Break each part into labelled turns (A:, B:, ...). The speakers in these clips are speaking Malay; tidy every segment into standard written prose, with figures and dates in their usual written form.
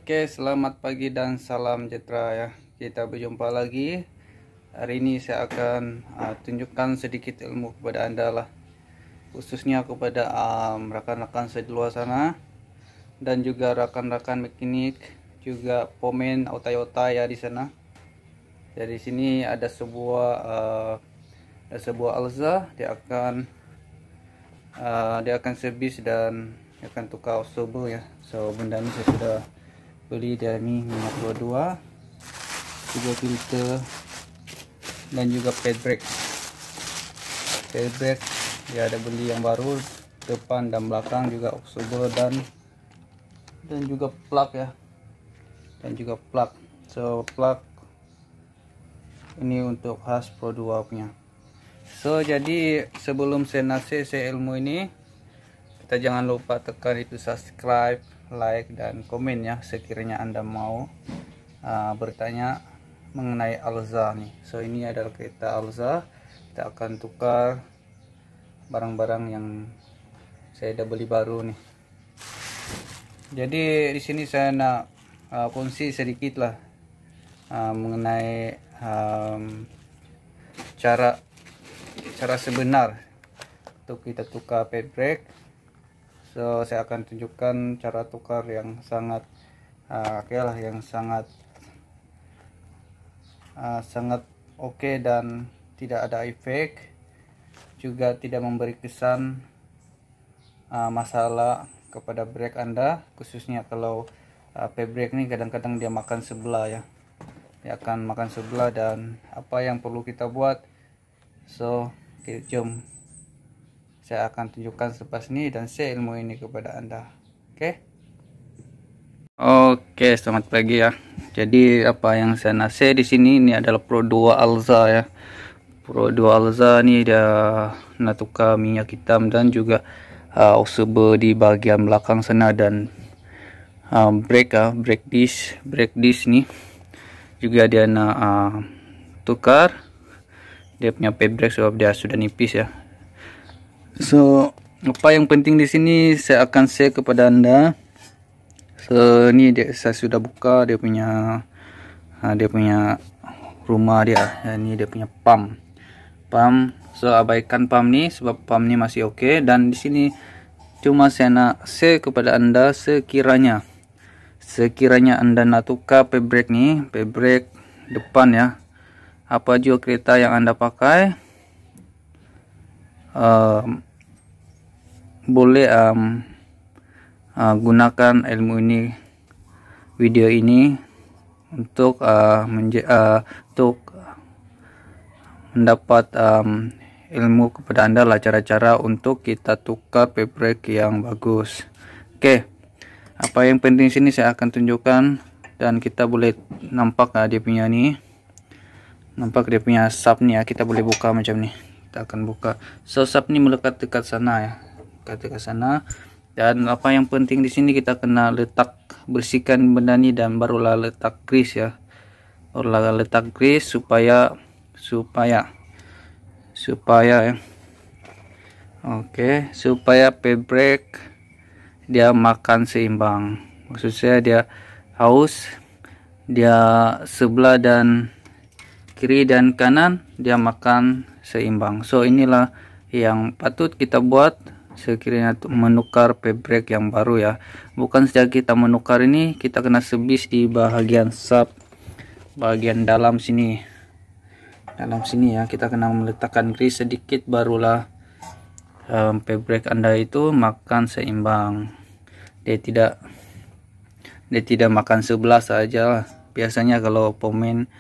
A: Oke, selamat pagi dan salam sejahtera ya. Kita berjumpa lagi. Hari ini saya akan tunjukkan sedikit ilmu kepada Anda lah. Khususnya kepada rekan-rekan saya di luar sana dan juga rekan-rekan mekanik, juga pomen otai-otai ya di sana. Jadi sini ada sebuah Alza, dia akan servis dan akan tukar ostober ya. So benda ini saya sudah beli dari minyak 22, juga filter dan juga pad brake ya, ada beli yang baru depan dan belakang, juga ostober dan juga plug ya, so plug ini untuk khas Pro 2 punya. So jadi sebelum saya ilmu ini, kita jangan lupa tekan itu subscribe, like dan komen ya, sekiranya Anda mau bertanya mengenai Alza nih. So ini adalah kereta Alza, kita akan tukar barang-barang yang saya udah beli baru nih. Jadi di sini saya nak kongsi sedikit lah mengenai cara sebenar untuk kita tukar pad brake. So saya akan tunjukkan cara tukar yang sangat sangat oke dan tidak ada efek, juga tidak memberi kesan masalah kepada brake Anda, khususnya kalau pad brake ini kadang-kadang dia makan sebelah ya, dia akan makan sebelah. Dan apa yang perlu kita buat, so jom saya akan tunjukkan selepas ini dan share ilmu ini kepada Anda. Oke, selamat pagi ya. Jadi apa yang saya nasi di sini ini adalah Pro 2 Alza ya. Pro 2 Alza ini dia nak tukar minyak hitam dan juga ostober di bagian belakang sana, dan brake disc nih juga dia nak tukar dia punya pad brake sebab dia sudah nipis ya. So apa yang penting di sini saya akan share kepada Anda. So ini saya sudah buka dia punya rumah dia. Ini dia punya pump. So abaikan pump nih sebab pump nih masih oke. Dan di sini cuma saya nak share kepada Anda, sekiranya Anda nak tukar pad brake nih, pad brake depan ya, apa juga kereta yang Anda pakai, boleh gunakan ilmu ini, video ini untuk mendapat ilmu kepada Anda lah, cara-cara untuk kita tukar pad brake yang bagus. Oke, apa yang penting sini saya akan tunjukkan, dan kita boleh nampak dia punya nih, nampak dia punya sub nih ya, kita boleh buka macam nih. Kita akan buka. So sub ini melekat dekat sana ya, dekat sana. Dan apa yang penting di sini, kita kena bersihkan benda ini dan barulah letak grease ya, supaya ya. Oke, supaya pad brake dia makan seimbang. Maksud saya dia haus, dia sebelah dan kiri dan kanan dia makan seimbang. So inilah yang patut kita buat sekiranya menukar pad brake yang baru ya. Bukan saja kita menukar ini, kita kena servis di bagian sub, bagian dalam sini ya. Kita kena meletakkan grease sedikit, barulah pad brake Anda itu makan seimbang. Dia tidak makan sebelah saja. Biasanya kalau pomen,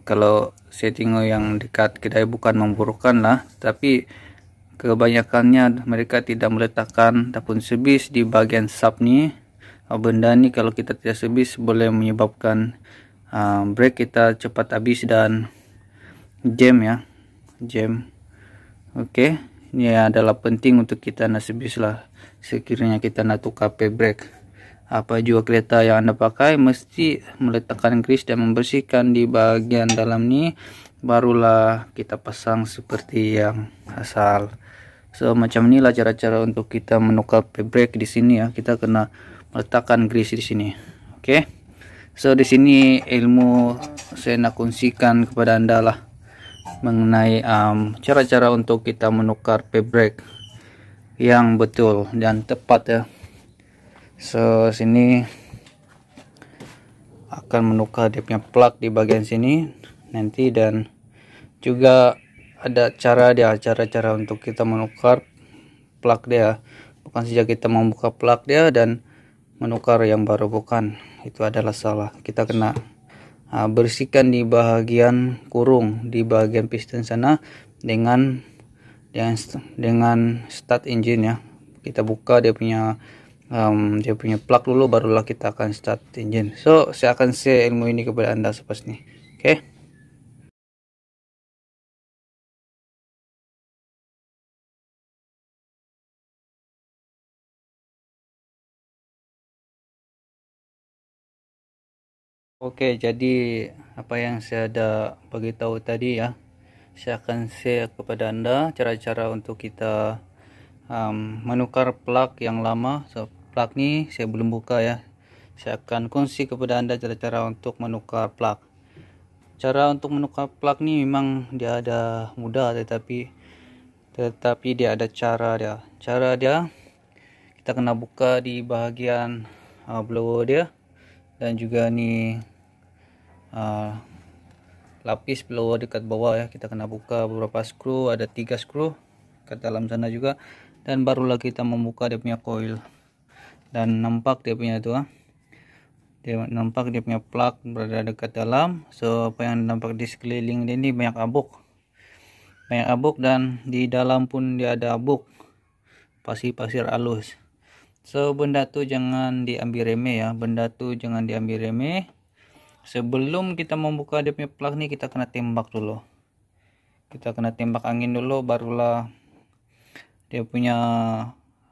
A: kalau setting yang dekat kedai bukan memburukan lah, tapi kebanyakannya mereka tidak meletakkan ataupun servis di bagian sub nih. Benda ni kalau kita tidak servis boleh menyebabkan brake kita cepat habis dan jam. Oke, ini adalah penting untuk kita nak servis lah sekiranya kita nak tukar pad brake. Apa juga kereta yang Anda pakai, mesti meletakkan grease dan membersihkan di bagian dalam ni, barulah kita pasang seperti yang asal. So macam inilah cara-cara untuk kita menukar pad brake di sini ya. Kita kena meletakkan grease di sini. Oke. So di sini ilmu saya nak kongsikan kepada Anda lah mengenai cara-cara untuk kita menukar pay-brake yang betul dan tepat ya. So sini akan menukar dia punya plug di bagian sini nanti, dan juga ada cara untuk kita menukar plug dia, bukan saja kita membuka plug dia dan menukar yang baru, bukan, itu adalah salah. Kita kena bersihkan di bagian kurung di bagian piston sana dengan start engine ya. Kita buka dia punya plug dulu, barulah kita akan start engine. So saya akan share ilmu ini kepada Anda selepas ini. Oke. Oke, jadi apa yang saya ada bagi tahu tadi ya, saya akan share kepada Anda cara-cara untuk kita menukar plug yang lama. So plug ni saya belum buka ya. Saya akan kongsi kepada Anda cara-cara untuk menukar plug. Cara untuk menukar plug ni memang dia ada mudah, tetapi dia ada cara dia. Cara dia, kita kena buka di bahagian blower dia, dan juga ni lapis blower dekat bawah ya. Kita kena buka beberapa skru, ada 3 skru ke dalam sana juga, dan barulah kita membuka dia punya coil. Dan nampak dia punya itu nampak dia punya plug berada dekat dalam. So apa yang nampak di sekeliling dia ni banyak abuk, dan di dalam pun dia ada abuk, pasir halus. So benda tu jangan diambil remeh ya, Sebelum kita membuka dia punya plug ni, kita kena tembak dulu. Kita kena tembak angin dulu, barulah dia punya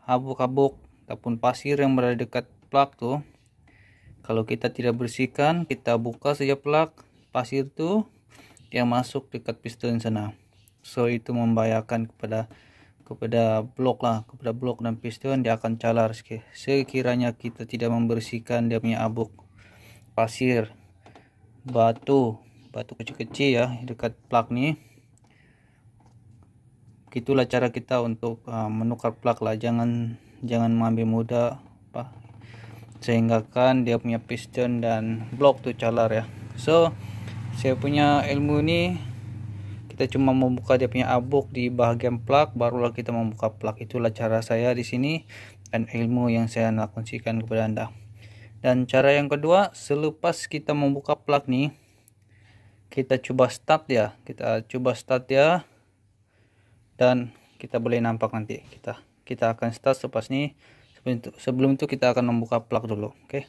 A: habuk-habuk ataupun pasir yang berada dekat plug tu, kalau kita tidak bersihkan, kita buka saja plug, pasir tu dia masuk dekat piston sana. So itu membahayakan kepada blok dan piston, dia akan calar sekiranya kita tidak membersihkan dia punya abuk, pasir, batu kecil-kecil ya dekat plug ni. Begitulah cara kita untuk menukar plug lah. Jangan mengambil mudah sehingga kan dia punya piston dan blok tu calar ya. So saya punya ilmu ni, kita cuma membuka dia punya abuk di bahagian plug, barulah kita membuka plug. Itulah cara saya di sini dan ilmu yang saya nak kongsikan kepada Anda. Dan cara yang kedua, selepas kita membuka plug ni, kita coba start dia, dan kita boleh nampak nanti kita akan start selepas ni. Sebelum itu kita akan membuka plug dulu. Oke.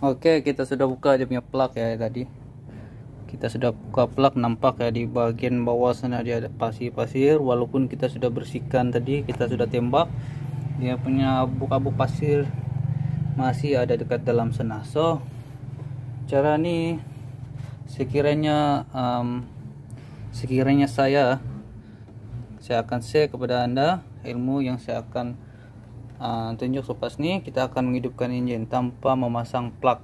A: Oke, kita sudah buka dia punya plug ya tadi. Kita sudah buka plug, nampak ya di bagian bawah sana dia ada pasir-pasir. Walaupun kita sudah bersihkan tadi, kita sudah tembak, dia punya abu-abu pasir masih ada dekat dalam sana. So, cara ini sekiranya saya akan share kepada Anda ilmu yang saya akan tunjuk selepas ini. Kita akan menghidupkan engine tanpa memasang plug.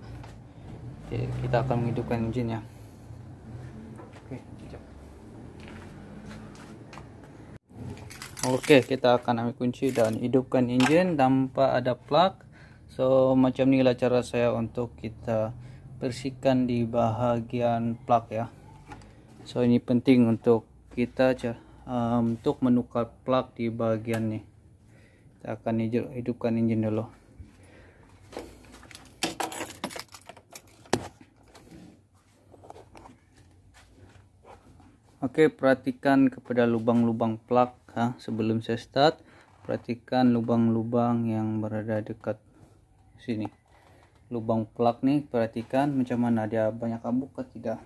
A: Oke, kita akan menghidupkan engine ya. Oke, kita akan ambil kunci dan hidupkan engine tanpa ada plug. So macam inilah cara saya untuk kita bersihkan di bahagian plug ya. So ini penting untuk kita untuk menukar plug di bagian ini. Kita akan hidupkan engine dulu. Oke, perhatikan kepada lubang-lubang plug sebelum saya start. Perhatikan lubang-lubang yang berada dekat sini. Lubang plug nih, perhatikan macam mana, dia banyak abu atau tidak.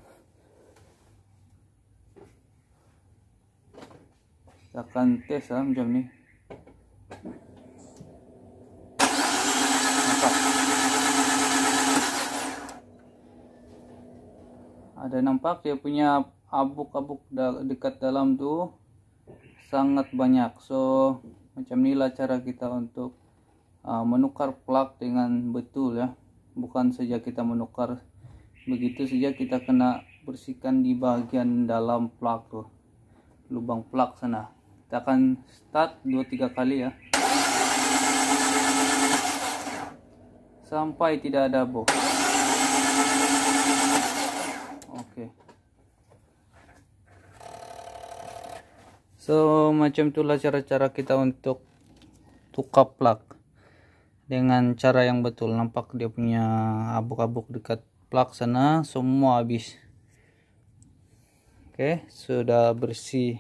A: Kita akan tes macam ni. Ada nampak dia punya abuk-abuk dekat dalam tuh sangat banyak. So macam inilah cara kita untuk menukar plug dengan betul ya. Bukan saja kita menukar begitu saja, kita kena bersihkan di bagian dalam plug tuh, lubang plug sana. Kita akan start 2-3 kali ya, sampai tidak ada abu. Oke. So macam itulah cara-cara kita untuk tukar plug dengan cara yang betul. Nampak dia punya abuk-abuk dekat plug sana semua habis. Oke, sudah bersih,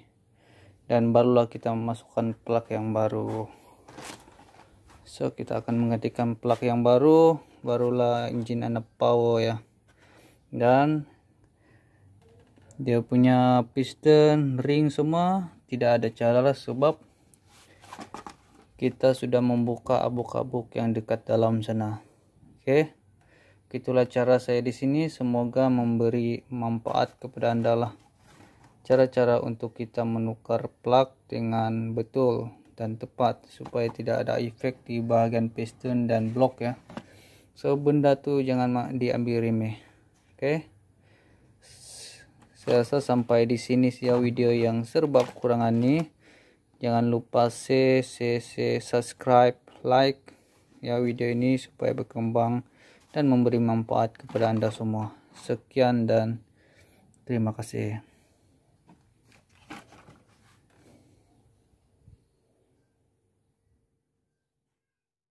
A: dan barulah kita masukkan plug yang baru. So kita akan menggantikan plug yang baru, barulah engine Anda power ya. Dan dia punya piston, ring semua tidak ada cara sebab kita sudah membuka abuk-abuk yang dekat dalam sana. Oke, itulah cara saya di sini. Semoga memberi manfaat kepada Anda lah. Cara-cara untuk kita menukar plug dengan betul dan tepat supaya tidak ada efek di bahagian piston dan blok ya. So benda tu jangan diambil remeh. Oke. Saya rasa sampai di sini ya video yang serba kekurangan nih. Jangan lupa share, subscribe, like ya video ini supaya berkembang dan memberi manfaat kepada Anda semua. Sekian dan terima kasih.